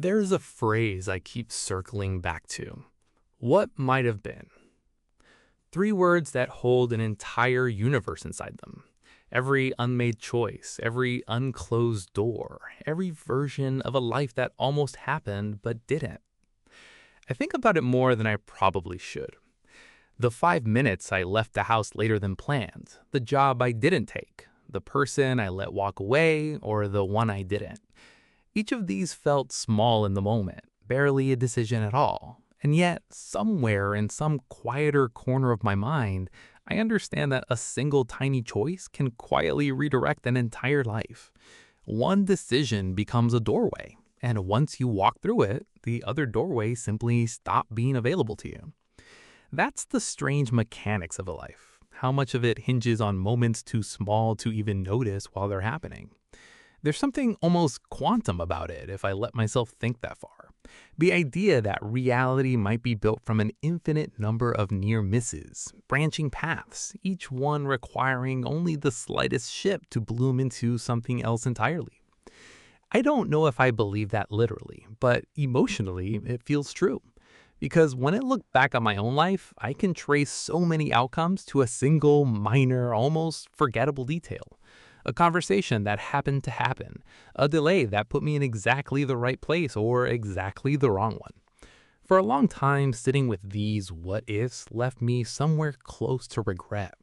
There's a phrase I keep circling back to. What might have been? Three words that hold an entire universe inside them. Every unmade choice, every unclosed door, every version of a life that almost happened but didn't. I think about it more than I probably should. The 5 minutes I left the house later than planned, the job I didn't take, the person I let walk away, or the one I didn't. Each of these felt small in the moment, barely a decision at all. And yet, somewhere in some quieter corner of my mind, I understand that a single tiny choice can quietly redirect an entire life. One decision becomes a doorway, and once you walk through it, the other doorway simply stop being available to you. That's the strange mechanics of a life. How much of it hinges on moments too small to even notice while they're happening. There's something almost quantum about it if I let myself think that far. The idea that reality might be built from an infinite number of near misses, branching paths, each one requiring only the slightest shift to bloom into something else entirely. I don't know if I believe that literally, but emotionally it feels true. Because when I look back on my own life, I can trace so many outcomes to a single, minor, almost forgettable detail. A conversation that happened to happen, a delay that put me in exactly the right place or exactly the wrong one. For a long time, sitting with these what ifs left me somewhere close to regret.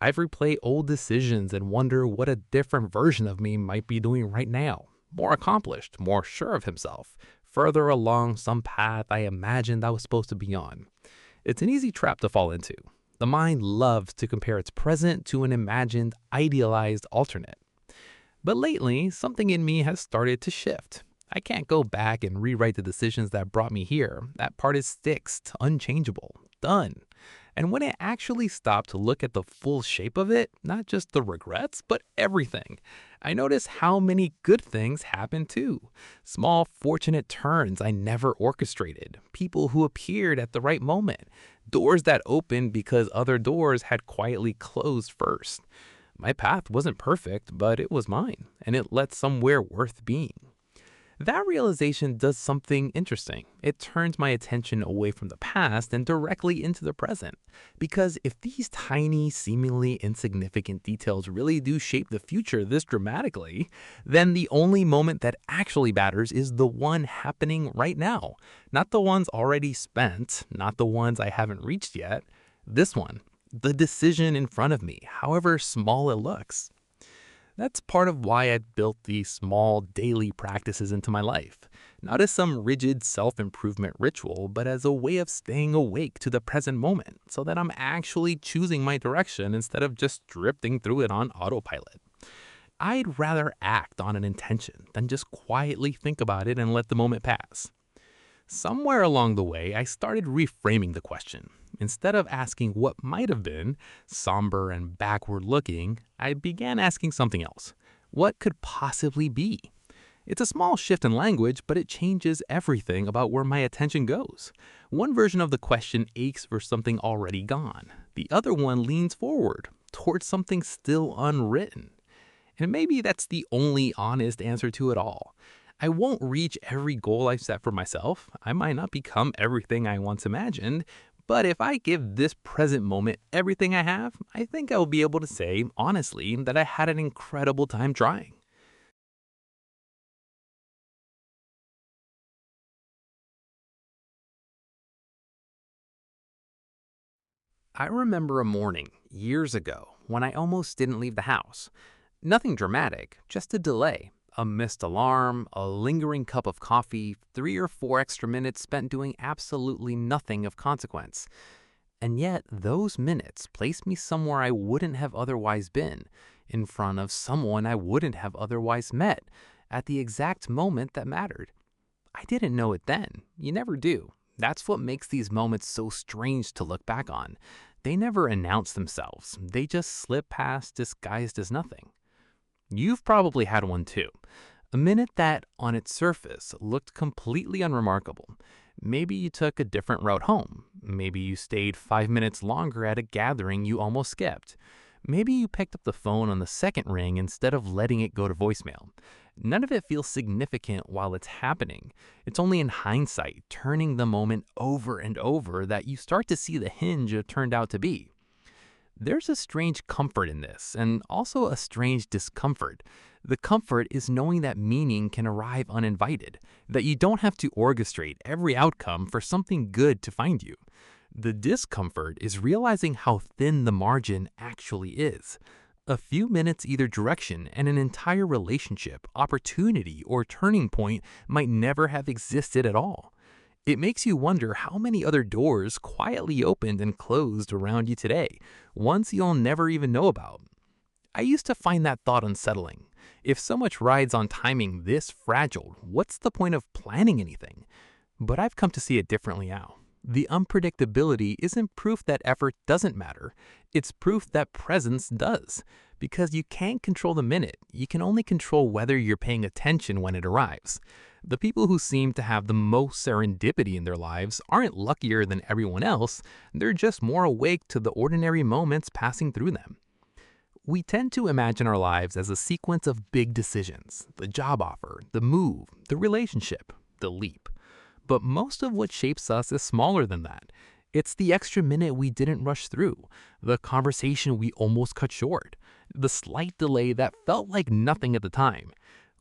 I've replayed old decisions and wonder what a different version of me might be doing right now. More accomplished, more sure of himself, further along some path I imagined I was supposed to be on. It's an easy trap to fall into. The mind loves to compare its present to an imagined, idealized alternate. But lately, something in me has started to shift. I can't go back and rewrite the decisions that brought me here. That part is fixed, unchangeable, done. And when I actually stop to look at the full shape of it, not just the regrets, but everything, I notice how many good things happen too. Small, fortunate turns I never orchestrated, people who appeared at the right moment, doors that opened because other doors had quietly closed first. My path wasn't perfect, but it was mine, and it led somewhere worth being. That realization does something interesting. It turns my attention away from the past and directly into the present. Because if these tiny, seemingly insignificant details really do shape the future this dramatically, then the only moment that actually matters is the one happening right now. Not the ones already spent, not the ones I haven't reached yet. This one, the decision in front of me, however small it looks. That's part of why I built these small daily practices into my life. Not as some rigid self-improvement ritual, but as a way of staying awake to the present moment so that I'm actually choosing my direction instead of just drifting through it on autopilot. I'd rather act on an intention than just quietly think about it and let the moment pass. Somewhere along the way, I started reframing the question. Instead of asking what might have been, somber and backward looking, I began asking something else. What could possibly be? It's a small shift in language, but it changes everything about where my attention goes. One version of the question aches for something already gone. The other one leans forward, towards something still unwritten. And maybe that's the only honest answer to it all. I won't reach every goal I've set for myself. I might not become everything I once imagined. But if I give this present moment everything I have, I think I will be able to say, honestly, that I had an incredible time trying. I remember a morning, years ago, when I almost didn't leave the house. Nothing dramatic, just a delay. A missed alarm, a lingering cup of coffee, 3 or 4 extra minutes spent doing absolutely nothing of consequence. And yet, those minutes placed me somewhere I wouldn't have otherwise been, in front of someone I wouldn't have otherwise met, at the exact moment that mattered. I didn't know it then. You never do. That's what makes these moments so strange to look back on. They never announce themselves. They just slip past disguised as nothing. You've probably had one too. A minute that, on its surface, looked completely unremarkable. Maybe you took a different route home. Maybe you stayed 5 minutes longer at a gathering you almost skipped. Maybe you picked up the phone on the second ring instead of letting it go to voicemail. None of it feels significant while it's happening. It's only in hindsight, turning the moment over and over, that you start to see the hinge it turned out to be. There's a strange comfort in this, and also a strange discomfort. The comfort is knowing that meaning can arrive uninvited, that you don't have to orchestrate every outcome for something good to find you. The discomfort is realizing how thin the margin actually is. A few minutes either direction and an entire relationship, opportunity, or turning point might never have existed at all. It makes you wonder how many other doors quietly opened and closed around you today, ones you'll never even know about. I used to find that thought unsettling. If so much rides on timing this fragile, what's the point of planning anything? But I've come to see it differently now. The unpredictability isn't proof that effort doesn't matter. It's proof that presence does. Because you can't control the minute, you can only control whether you're paying attention when it arrives. The people who seem to have the most serendipity in their lives aren't luckier than everyone else, they're just more awake to the ordinary moments passing through them. We tend to imagine our lives as a sequence of big decisions: the job offer, the move, the relationship, the leap. But most of what shapes us is smaller than that. It's the extra minute we didn't rush through, the conversation we almost cut short, the slight delay that felt like nothing at the time.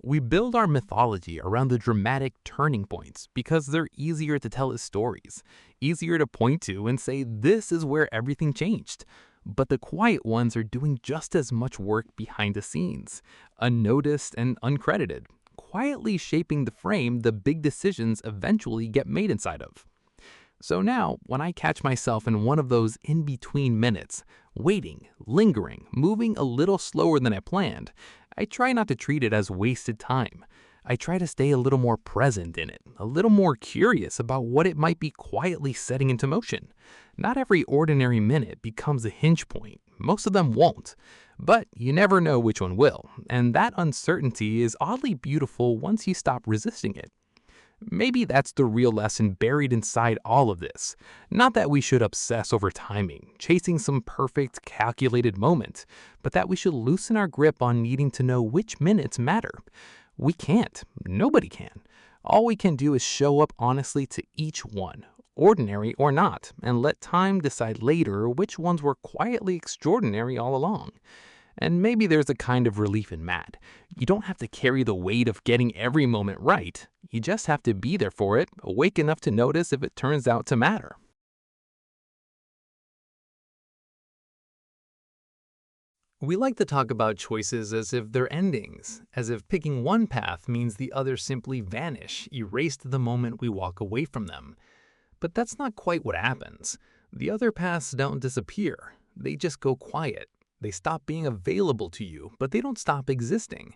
We build our mythology around the dramatic turning points because they're easier to tell as stories, easier to point to and say this is where everything changed. But the quiet ones are doing just as much work behind the scenes, unnoticed and uncredited, quietly shaping the frame the big decisions eventually get made inside of. So now, when I catch myself in one of those in-between minutes, waiting, lingering, moving a little slower than I planned, I try not to treat it as wasted time. I try to stay a little more present in it, a little more curious about what it might be quietly setting into motion. Not every ordinary minute becomes a hinge point. Most of them won't. But you never know which one will, and that uncertainty is oddly beautiful once you stop resisting it. Maybe that's the real lesson buried inside all of this. Not that we should obsess over timing, chasing some perfect, calculated moment, but that we should loosen our grip on needing to know which minutes matter. We can't. Nobody can. All we can do is show up honestly to each one, ordinary or not, and let time decide later which ones were quietly extraordinary all along. And maybe there's a kind of relief in that. You don't have to carry the weight of getting every moment right. You just have to be there for it, awake enough to notice if it turns out to matter. We like to talk about choices as if they're endings, as if picking one path means the others simply vanish, erased the moment we walk away from them. But that's not quite what happens. The other paths don't disappear. They just go quiet. They stop being available to you, but they don't stop existing.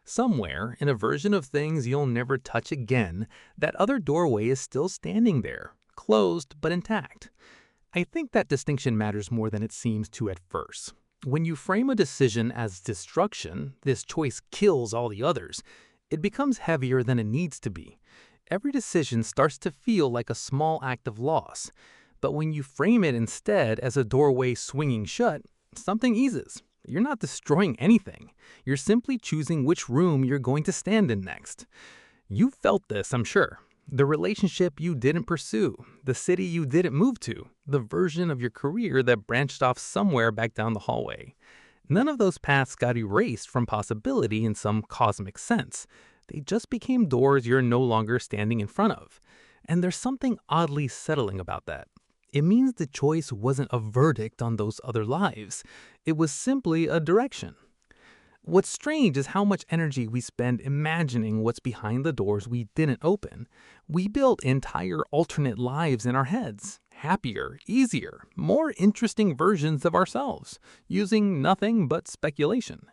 Somewhere, in a version of things you'll never touch again, that other doorway is still standing there, closed but intact. I think that distinction matters more than it seems to at first. When you frame a decision as destruction, this choice kills all the others, it becomes heavier than it needs to be. Every decision starts to feel like a small act of loss. But when you frame it instead as a doorway swinging shut, something eases. You're not destroying anything. You're simply choosing which room you're going to stand in next. You've felt this, I'm sure. The relationship you didn't pursue, the city you didn't move to, the version of your career that branched off somewhere back down the hallway. None of those paths got erased from possibility in some cosmic sense. They just became doors you're no longer standing in front of. And there's something oddly settling about that. It means the choice wasn't a verdict on those other lives. It was simply a direction. What's strange is how much energy we spend imagining what's behind the doors we didn't open. We built entire alternate lives in our heads, happier, easier, more interesting versions of ourselves, using nothing but speculation.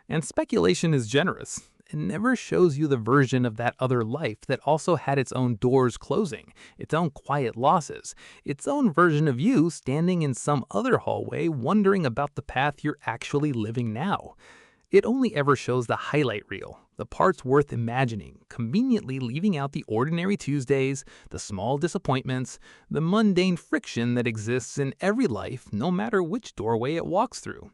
And speculation is generous. It never shows you the version of that other life that also had its own doors closing, its own quiet losses, its own version of you standing in some other hallway wondering about the path you're actually living now. It only ever shows the highlight reel, the parts worth imagining, conveniently leaving out the ordinary Tuesdays, the small disappointments, the mundane friction that exists in every life no matter which doorway it walks through.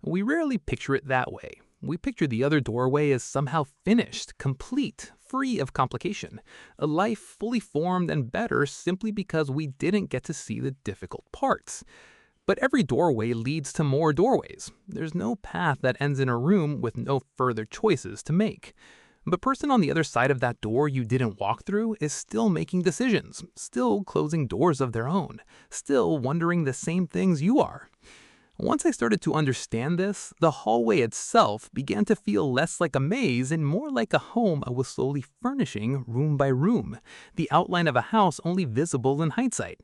We rarely picture it that way. We picture the other doorway as somehow finished, complete, free of complication, a life fully formed and better simply because we didn't get to see the difficult parts. But every doorway leads to more doorways. There's no path that ends in a room with no further choices to make. The person on the other side of that door you didn't walk through is still making decisions, still closing doors of their own, still wondering the same things you are. Once I started to understand this, the hallway itself began to feel less like a maze and more like a home I was slowly furnishing room by room, the outline of a house only visible in hindsight.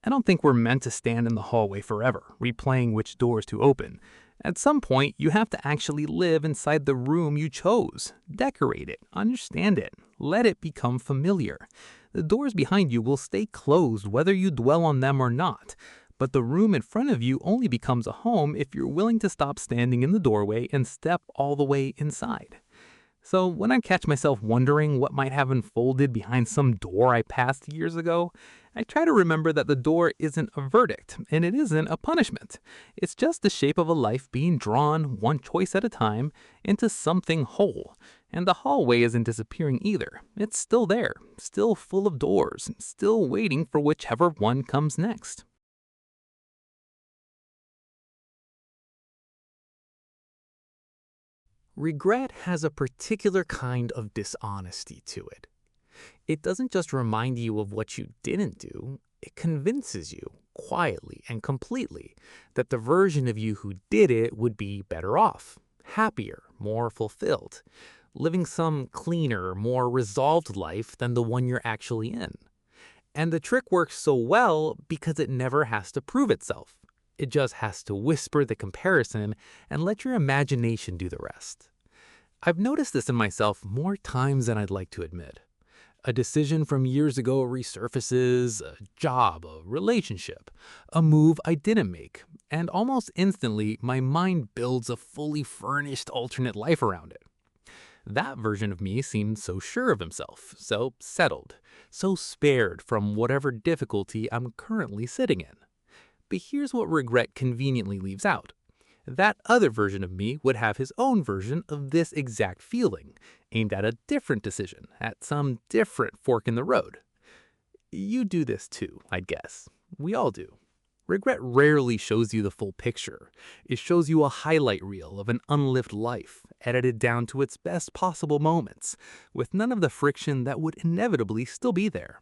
I don't think we're meant to stand in the hallway forever, replaying which doors to open. At some point, you have to actually live inside the room you chose, decorate it, understand it, let it become familiar. The doors behind you will stay closed whether you dwell on them or not, but the room in front of you only becomes a home if you're willing to stop standing in the doorway and step all the way inside. So when I catch myself wondering what might have unfolded behind some door I passed years ago, I try to remember that the door isn't a verdict, and it isn't a punishment. It's just the shape of a life being drawn, one choice at a time, into something whole. And the hallway isn't disappearing either. It's still there, still full of doors, still waiting for whichever one comes next. Regret has a particular kind of dishonesty to it. It doesn't just remind you of what you didn't do, it convinces you, quietly and completely, that the version of you who did it would be better off, happier, more fulfilled, living some cleaner, more resolved life than the one you're actually in. And the trick works so well because it never has to prove itself. It just has to whisper the comparison and let your imagination do the rest. I've noticed this in myself more times than I'd like to admit. A decision from years ago resurfaces, a job, a relationship, a move I didn't make, and almost instantly my mind builds a fully furnished alternate life around it. That version of me seemed so sure of himself, so settled, so spared from whatever difficulty I'm currently sitting in. But here's what regret conveniently leaves out. That other version of me would have his own version of this exact feeling, aimed at a different decision, at some different fork in the road. You do this too, I'd guess. We all do. Regret rarely shows you the full picture. It shows you a highlight reel of an unlived life, edited down to its best possible moments, with none of the friction that would inevitably still be there.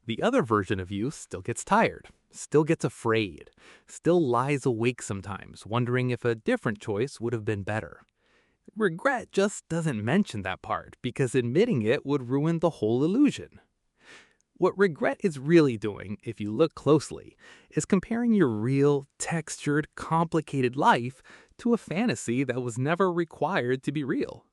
The other version of you still gets tired, still gets afraid, still lies awake sometimes, wondering if a different choice would have been better. Regret just doesn't mention that part because admitting it would ruin the whole illusion. What regret is really doing, if you look closely, is comparing your real, textured, complicated life to a fantasy that was never required to be real.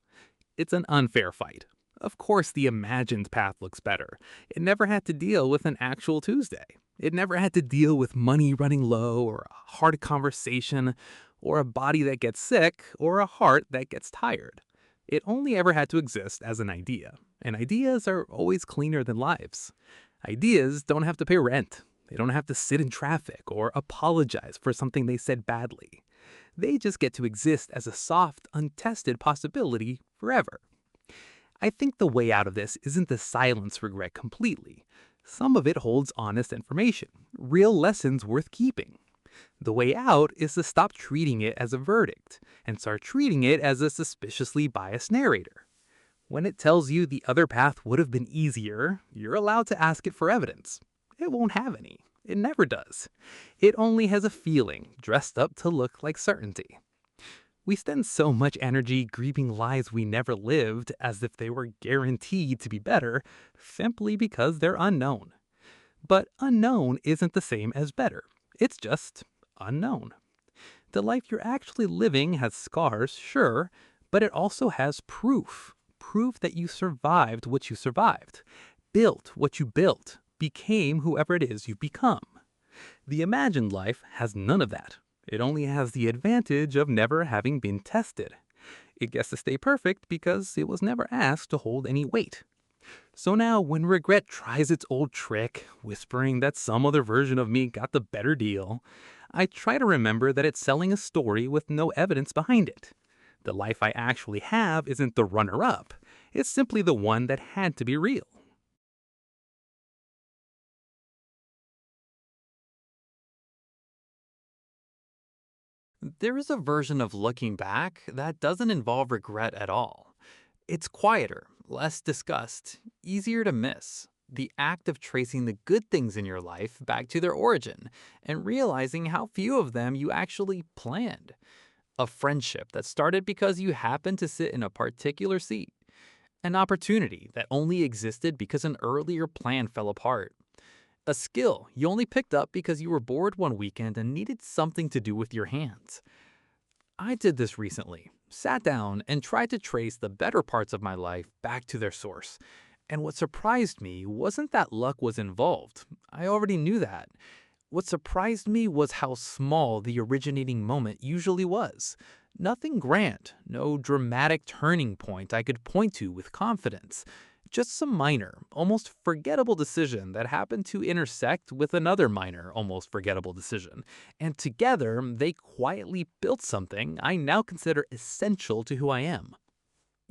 It's an unfair fight. Of course, the imagined path looks better. It never had to deal with an actual Tuesday. It never had to deal with money running low, or a hard conversation, or a body that gets sick, or a heart that gets tired. It only ever had to exist as an idea, and ideas are always cleaner than lives. Ideas don't have to pay rent. They don't have to sit in traffic or apologize for something they said badly. They just get to exist as a soft, untested possibility forever. I think the way out of this isn't to silence regret completely. Some of it holds honest information, real lessons worth keeping. The way out is to stop treating it as a verdict and start treating it as a suspiciously biased narrator. When it tells you the other path would have been easier, you're allowed to ask it for evidence. It won't have any. It never does. It only has a feeling dressed up to look like certainty. We spend so much energy grieving lives we never lived as if they were guaranteed to be better simply because they're unknown. But unknown isn't the same as better. It's just unknown. The life you're actually living has scars, sure, but it also has proof. Proof that you survived what you survived, built what you built, became whoever it is you've become. The imagined life has none of that. It only has the advantage of never having been tested. It gets to stay perfect because it was never asked to hold any weight. So now, when regret tries its old trick, whispering that some other version of me got the better deal, I try to remember that it's selling a story with no evidence behind it. The life I actually have isn't the runner-up. It's simply the one that had to be real. There is a version of looking back that doesn't involve regret at all. It's quieter, less discussed, easier to miss. The act of tracing the good things in your life back to their origin and realizing how few of them you actually planned. A friendship that started because you happened to sit in a particular seat. An opportunity that only existed because an earlier plan fell apart. A skill you only picked up because you were bored one weekend and needed something to do with your hands. I did this recently. Sat down and tried to trace the better parts of my life back to their source. And what surprised me wasn't that luck was involved. I already knew that. What surprised me was how small the originating moment usually was. Nothing grand, no dramatic turning point I could point to with confidence. Just some minor, almost forgettable decision that happened to intersect with another minor, almost forgettable decision. And together, they quietly built something I now consider essential to who I am.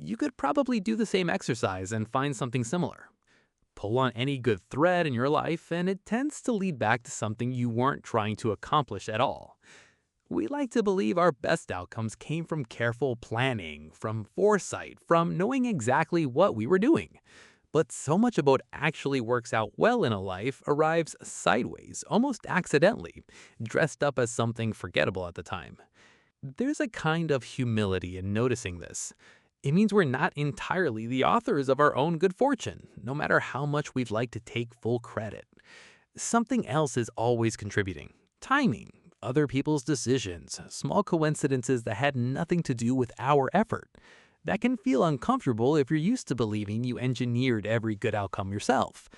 You could probably do the same exercise and find something similar. Pull on any good thread in your life, and it tends to lead back to something you weren't trying to accomplish at all. We like to believe our best outcomes came from careful planning, from foresight, from knowing exactly what we were doing. But so much about actually works out well in a life arrives sideways, almost accidentally, dressed up as something forgettable at the time. There's a kind of humility in noticing this. It means we're not entirely the authors of our own good fortune, no matter how much we'd like to take full credit. Something else is always contributing. Timing, other people's decisions, small coincidences that had nothing to do with our effort. That can feel uncomfortable if you're used to believing you engineered every good outcome yourself.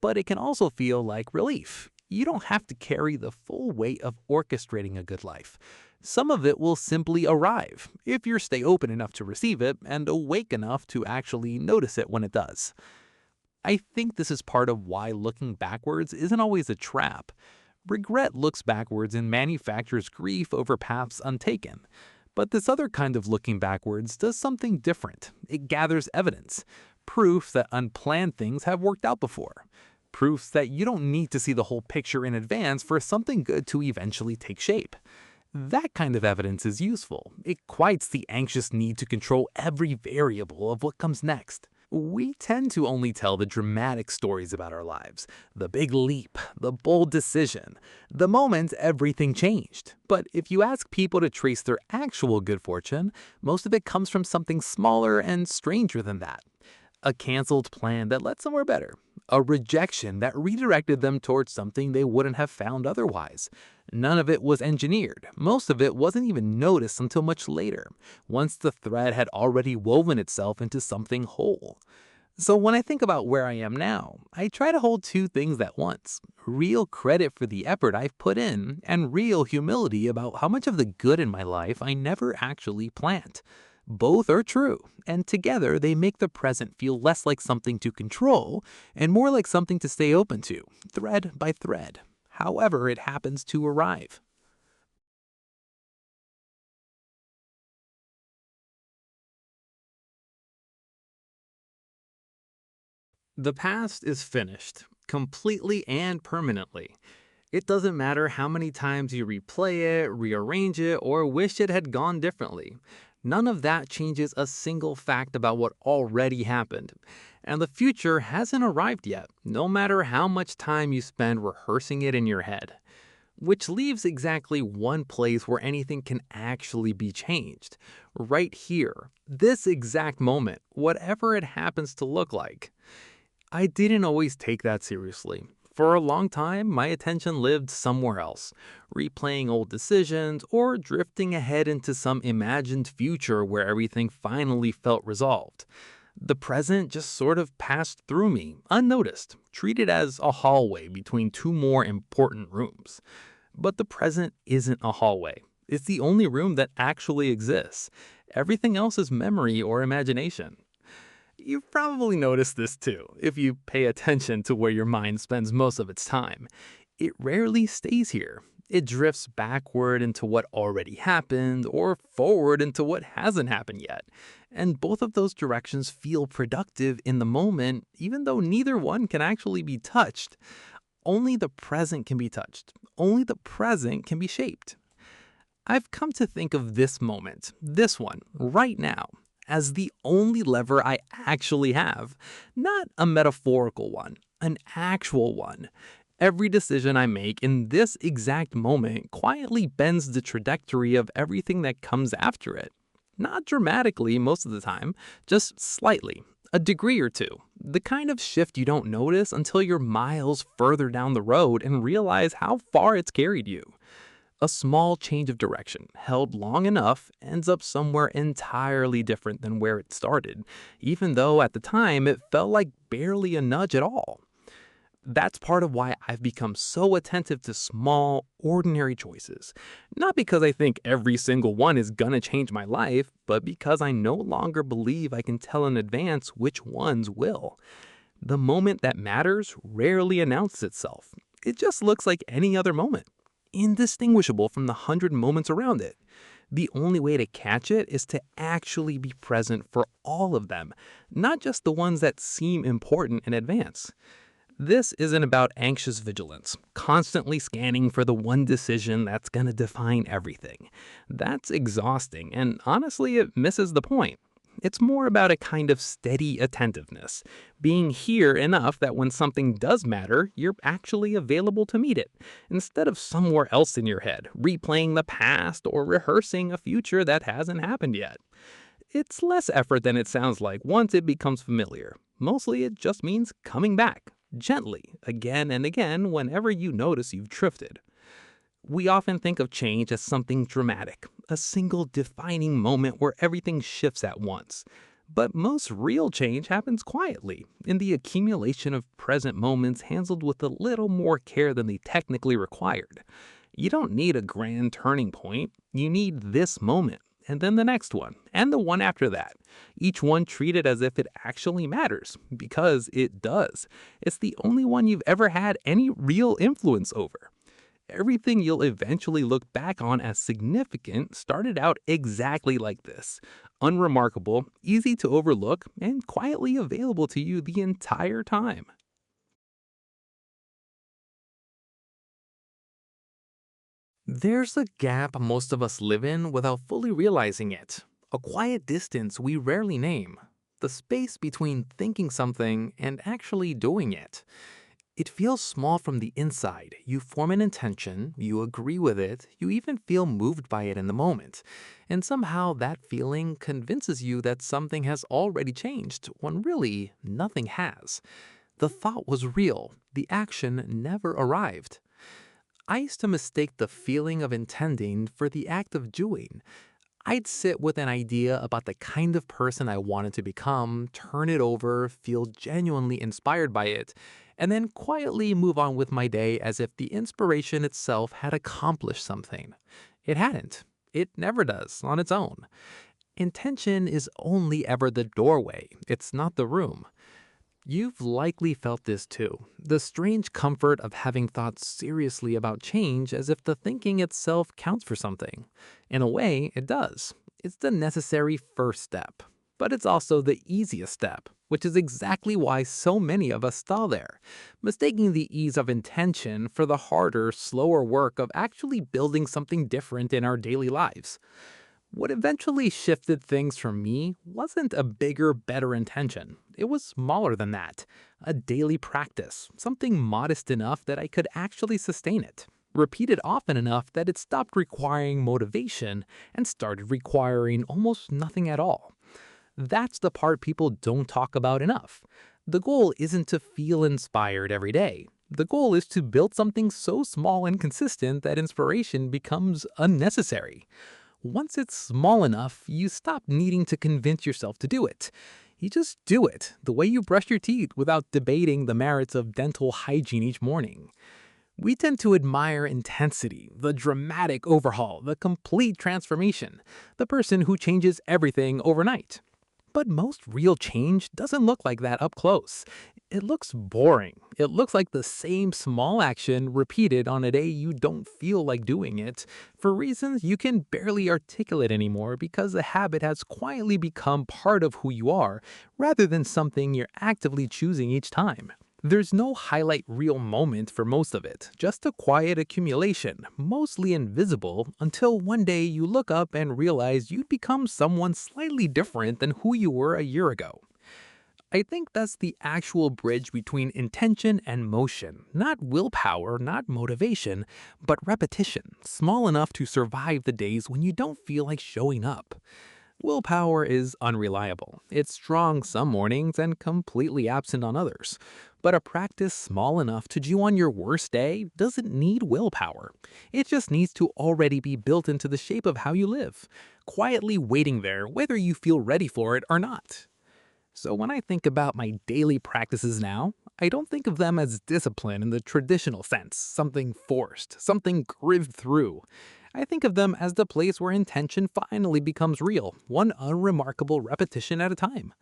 But it can also feel like relief. You don't have to carry the full weight of orchestrating a good life. Some of it will simply arrive if you stay open enough to receive it and awake enough to actually notice it when it does. I think this is part of why looking backwards isn't always a trap. Regret looks backwards and manufactures grief over paths untaken. But this other kind of looking backwards does something different. It gathers evidence, proof that unplanned things have worked out before, proofs that you don't need to see the whole picture in advance for something good to eventually take shape. That kind of evidence is useful. It quiets the anxious need to control every variable of what comes next. We tend to only tell the dramatic stories about our lives, the big leap, the bold decision, the moment everything changed. But if you ask people to trace their actual good fortune, most of it comes from something smaller and stranger than that. A canceled plan that led somewhere better. A rejection that redirected them towards something they wouldn't have found otherwise. None of it was engineered. Most of it wasn't even noticed until much later, once the thread had already woven itself into something whole. So when I think about where I am now, I try to hold two things at once. Real credit for the effort I've put in, and real humility about how much of the good in my life I never actually planned. Both are true, and together they make the present feel less like something to control and more like something to stay open to, thread by thread, however it happens to arrive. The past is finished, completely and permanently. It doesn't matter how many times you replay it, rearrange it, or wish it had gone differently. None of that changes a single fact about what already happened. And the future hasn't arrived yet, no matter how much time you spend rehearsing it in your head. Which leaves exactly one place where anything can actually be changed. Right here, this exact moment, whatever it happens to look like. I didn't always take that seriously. For a long time, my attention lived somewhere else, replaying old decisions or drifting ahead into some imagined future where everything finally felt resolved. The present just sort of passed through me, unnoticed, treated as a hallway between two more important rooms. But the present isn't a hallway. It's the only room that actually exists. Everything else is memory or imagination. You've probably noticed this too, if you pay attention to where your mind spends most of its time. It rarely stays here. It drifts backward into what already happened or forward into what hasn't happened yet. And both of those directions feel productive in the moment, even though neither one can actually be touched. Only the present can be touched. Only the present can be shaped. I've come to think of this moment, this one, right now, as the only lever I actually have. Not a metaphorical one, an actual one. Every decision I make in this exact moment quietly bends the trajectory of everything that comes after it. Not dramatically most of the time, just slightly, a degree or two. The kind of shift you don't notice until you're miles further down the road and realize how far it's carried you. A small change of direction, held long enough, ends up somewhere entirely different than where it started, even though at the time it felt like barely a nudge at all. That's part of why I've become so attentive to small, ordinary choices. Not because I think every single one is gonna change my life, but because I no longer believe I can tell in advance which ones will. The moment that matters rarely announces itself. It just looks like any other moment, indistinguishable from the 100 moments around it. The only way to catch it is to actually be present for all of them, not just the ones that seem important in advance. This isn't about anxious vigilance, constantly scanning for the one decision that's going to define everything. That's exhausting, and honestly, it misses the point. It's more about a kind of steady attentiveness, being here enough that when something does matter, you're actually available to meet it, instead of somewhere else in your head, replaying the past or rehearsing a future that hasn't happened yet. It's less effort than it sounds like once it becomes familiar. Mostly it just means coming back, gently, again and again whenever you notice you've drifted. We often think of change as something dramatic, a single defining moment where everything shifts at once. But most real change happens quietly, in the accumulation of present moments handled with a little more care than they technically required. You don't need a grand turning point, you need this moment, and then the next one, and the one after that. Each one treated as if it actually matters, because it does. It's the only one you've ever had any real influence over. Everything you'll eventually look back on as significant started out exactly like this. Unremarkable, easy to overlook, and quietly available to you the entire time. There's a gap most of us live in without fully realizing it. A quiet distance we rarely name. The space between thinking something and actually doing it. It feels small from the inside. You form an intention, you agree with it, you even feel moved by it in the moment. And somehow that feeling convinces you that something has already changed when really nothing has. The thought was real, the action never arrived. I used to mistake the feeling of intending for the act of doing. I'd sit with an idea about the kind of person I wanted to become, turn it over, feel genuinely inspired by it, and then quietly move on with my day as if the inspiration itself had accomplished something. It hadn't. It never does on its own. Intention is only ever the doorway, it's not the room. You've likely felt this too, the strange comfort of having thought seriously about change as if the thinking itself counts for something. In a way, it does. It's the necessary first step. But it's also the easiest step, which is exactly why so many of us stall there, mistaking the ease of intention for the harder, slower work of actually building something different in our daily lives. What eventually shifted things for me wasn't a bigger, better intention. It was smaller than that. A daily practice, something modest enough that I could actually sustain it. Repeated often enough that it stopped requiring motivation and started requiring almost nothing at all. That's the part people don't talk about enough. The goal isn't to feel inspired every day. The goal is to build something so small and consistent that inspiration becomes unnecessary. Once it's small enough, you stop needing to convince yourself to do it. You just do it, the way you brush your teeth without debating the merits of dental hygiene each morning. We tend to admire intensity, the dramatic overhaul, the complete transformation, the person who changes everything overnight. But most real change doesn't look like that up close. It looks boring, It looks like the same small action repeated on a day you don't feel like doing it, for reasons you can barely articulate anymore because the habit has quietly become part of who you are, rather than something you're actively choosing each time. There's no highlight reel moment for most of it, just a quiet accumulation, mostly invisible, until one day you look up and realize you'd become someone slightly different than who you were a year ago. I think that's the actual bridge between intention and motion. Not willpower, not motivation, but repetition, small enough to survive the days when you don't feel like showing up. Willpower is unreliable. It's strong some mornings and completely absent on others. But a practice small enough to do on your worst day doesn't need willpower. It just needs to already be built into the shape of how you live, quietly waiting there whether you feel ready for it or not. So when I think about my daily practices now, I don't think of them as discipline in the traditional sense, something forced, something grieved through. I think of them as the place where intention finally becomes real, one unremarkable repetition at a time.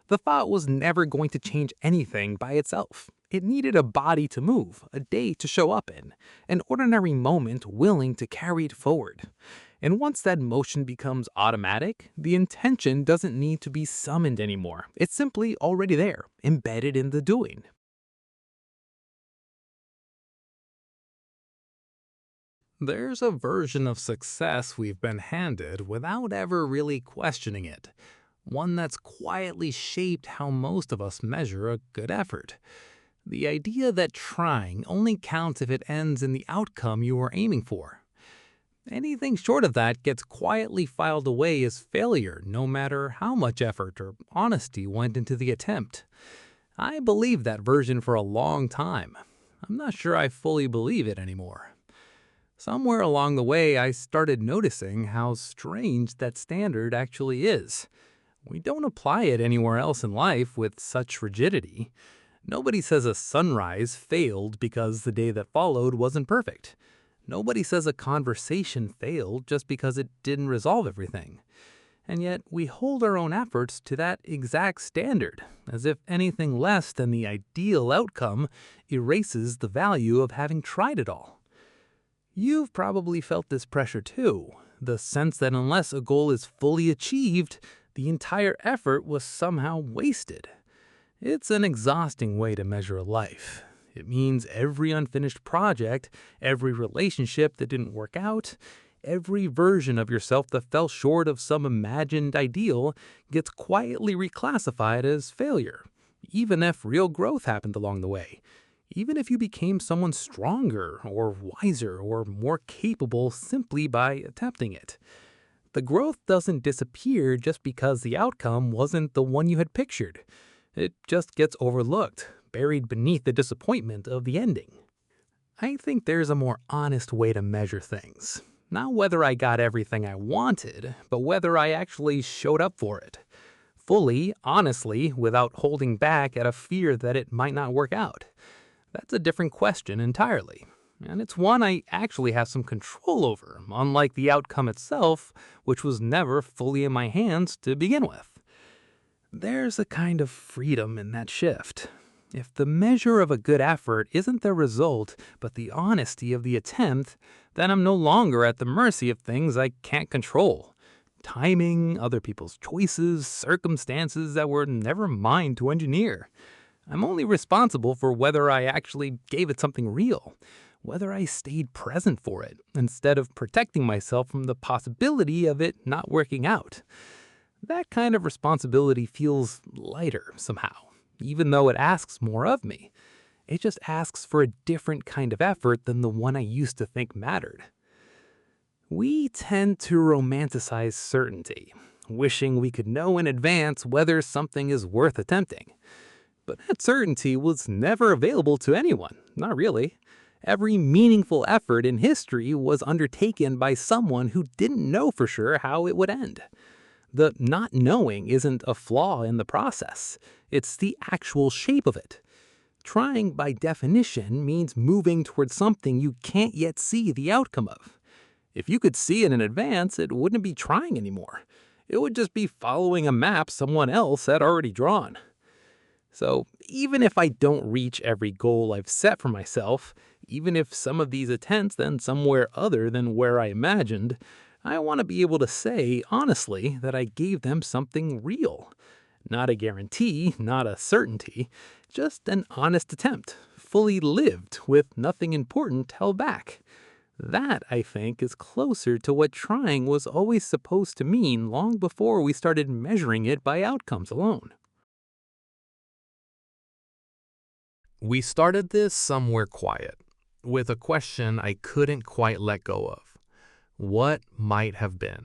The thought was never going to change anything by itself. It needed a body to move, a day to show up in, an ordinary moment willing to carry it forward. And once that motion becomes automatic, the intention doesn't need to be summoned anymore. It's simply already there, embedded in the doing. There's a version of success we've been handed without ever really questioning it. One that's quietly shaped how most of us measure a good effort. The idea that trying only counts if it ends in the outcome you were aiming for. Anything short of that gets quietly filed away as failure, no matter how much effort or honesty went into the attempt. I believed that version for a long time. I'm not sure I fully believe it anymore. Somewhere along the way, I started noticing how strange that standard actually is. We don't apply it anywhere else in life with such rigidity. Nobody says a sunrise failed because the day that followed wasn't perfect. Nobody says a conversation failed just because it didn't resolve everything. And yet, we hold our own efforts to that exact standard, as if anything less than the ideal outcome erases the value of having tried it all. You've probably felt this pressure too, the sense that unless a goal is fully achieved, the entire effort was somehow wasted. It's an exhausting way to measure a life. It means every unfinished project, every relationship that didn't work out, every version of yourself that fell short of some imagined ideal gets quietly reclassified as failure, even if real growth happened along the way. Even if you became someone stronger or wiser or more capable simply by attempting it. The growth doesn't disappear just because the outcome wasn't the one you had pictured. It just gets overlooked, buried beneath the disappointment of the ending. I think there's a more honest way to measure things. Not whether I got everything I wanted, but whether I actually showed up for it. Fully, honestly, without holding back at a fear that it might not work out. That's a different question entirely. And it's one I actually have some control over, unlike the outcome itself, which was never fully in my hands to begin with. There's a kind of freedom in that shift. If the measure of a good effort isn't the result, but the honesty of the attempt, then I'm no longer at the mercy of things I can't control. Timing, other people's choices, circumstances that were never mine to engineer. I'm only responsible for whether I actually gave it something real, whether I stayed present for it, instead of protecting myself from the possibility of it not working out. That kind of responsibility feels lighter somehow, even though it asks more of me. It just asks for a different kind of effort than the one I used to think mattered. We tend to romanticize certainty, wishing we could know in advance whether something is worth attempting. But that certainty was never available to anyone, not really. Every meaningful effort in history was undertaken by someone who didn't know for sure how it would end. The not knowing isn't a flaw in the process. It's the actual shape of it. Trying, by definition, means moving towards something you can't yet see the outcome of. If you could see it in advance, it wouldn't be trying anymore. It would just be following a map someone else had already drawn. So even if I don't reach every goal I've set for myself, even if some of these attempts end somewhere other than where I imagined, I want to be able to say, honestly, that I gave them something real. Not a guarantee, not a certainty, just an honest attempt, fully lived, with nothing important held back. That, I think, is closer to what trying was always supposed to mean long before we started measuring it by outcomes alone. We started this somewhere quiet, with a question I couldn't quite let go of. What might have been?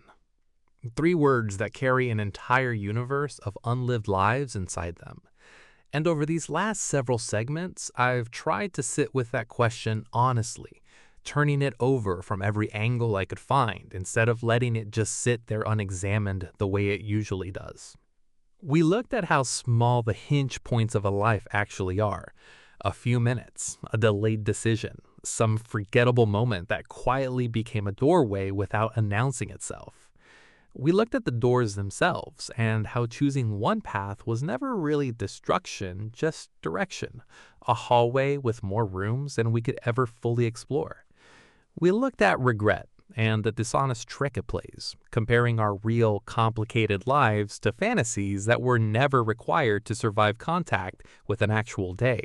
Three words that carry an entire universe of unlived lives inside them. And over these last several segments, I've tried to sit with that question honestly, turning it over from every angle I could find instead of letting it just sit there unexamined the way it usually does. We looked at how small the hinge points of a life actually are. A few minutes, a delayed decision, some forgettable moment that quietly became a doorway without announcing itself. We looked at the doors themselves and how choosing one path was never really destruction, just direction, a hallway with more rooms than we could ever fully explore. We looked at regret and the dishonest trick it plays, comparing our real, complicated lives to fantasies that were never required to survive contact with an actual day.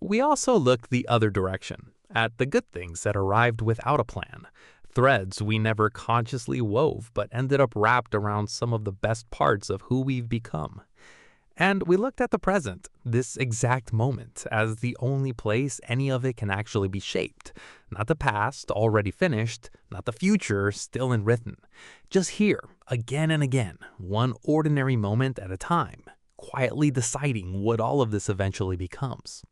We also looked the other direction, at the good things that arrived without a plan, threads we never consciously wove but ended up wrapped around some of the best parts of who we've become. And we looked at the present, this exact moment, as the only place any of it can actually be shaped. Not the past, already finished, not the future, still unwritten. Just here, again and again, one ordinary moment at a time, quietly deciding what all of this eventually becomes.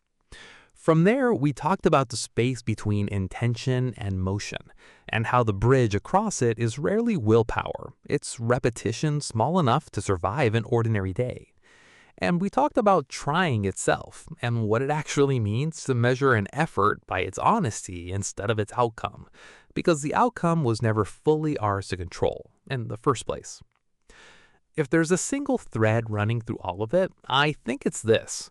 From there, we talked about the space between intention and motion, and how the bridge across it is rarely willpower. It's repetition small enough to survive an ordinary day. And we talked about trying itself, and what it actually means to measure an effort by its honesty instead of its outcome, because the outcome was never fully ours to control in the first place. If there's a single thread running through all of it, I think it's this.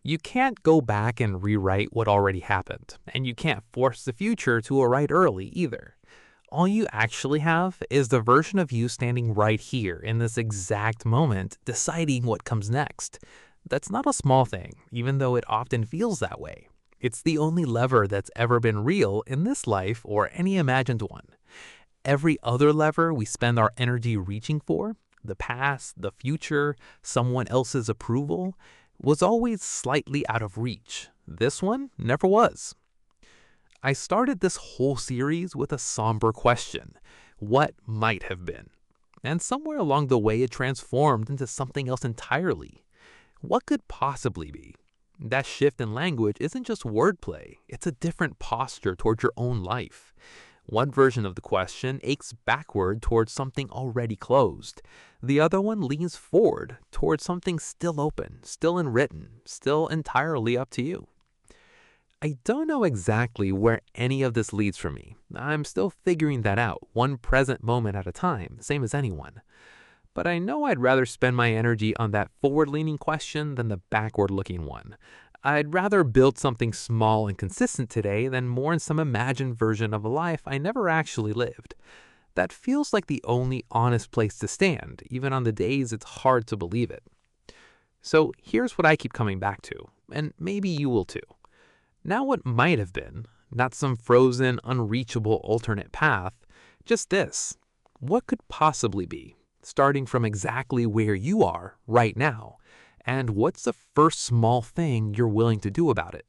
You can't go back and rewrite what already happened, and you can't force the future to arrive early either. All you actually have is the version of you standing right here in this exact moment, deciding what comes next. That's not a small thing, even though it often feels that way. It's the only lever that's ever been real in this life or any imagined one. Every other lever we spend our energy reaching for, the past, the future, someone else's approval, was always slightly out of reach. This one never was. I started this whole series with a somber question. What might have been? And somewhere along the way it transformed into something else entirely. What could possibly be? That shift in language isn't just wordplay, it's a different posture towards your own life. One version of the question aches backward towards something already closed. The other one leans forward towards something still open, still unwritten, still entirely up to you. I don't know exactly where any of this leads for me. I'm still figuring that out, one present moment at a time, same as anyone. But I know I'd rather spend my energy on that forward-leaning question than the backward-looking one. I'd rather build something small and consistent today than more in some imagined version of a life I never actually lived. That feels like the only honest place to stand, even on the days it's hard to believe it. So here's what I keep coming back to, and maybe you will too. Now what might have been, not some frozen, unreachable alternate path, just this. What could possibly be, starting from exactly where you are right now? And what's the first small thing you're willing to do about it?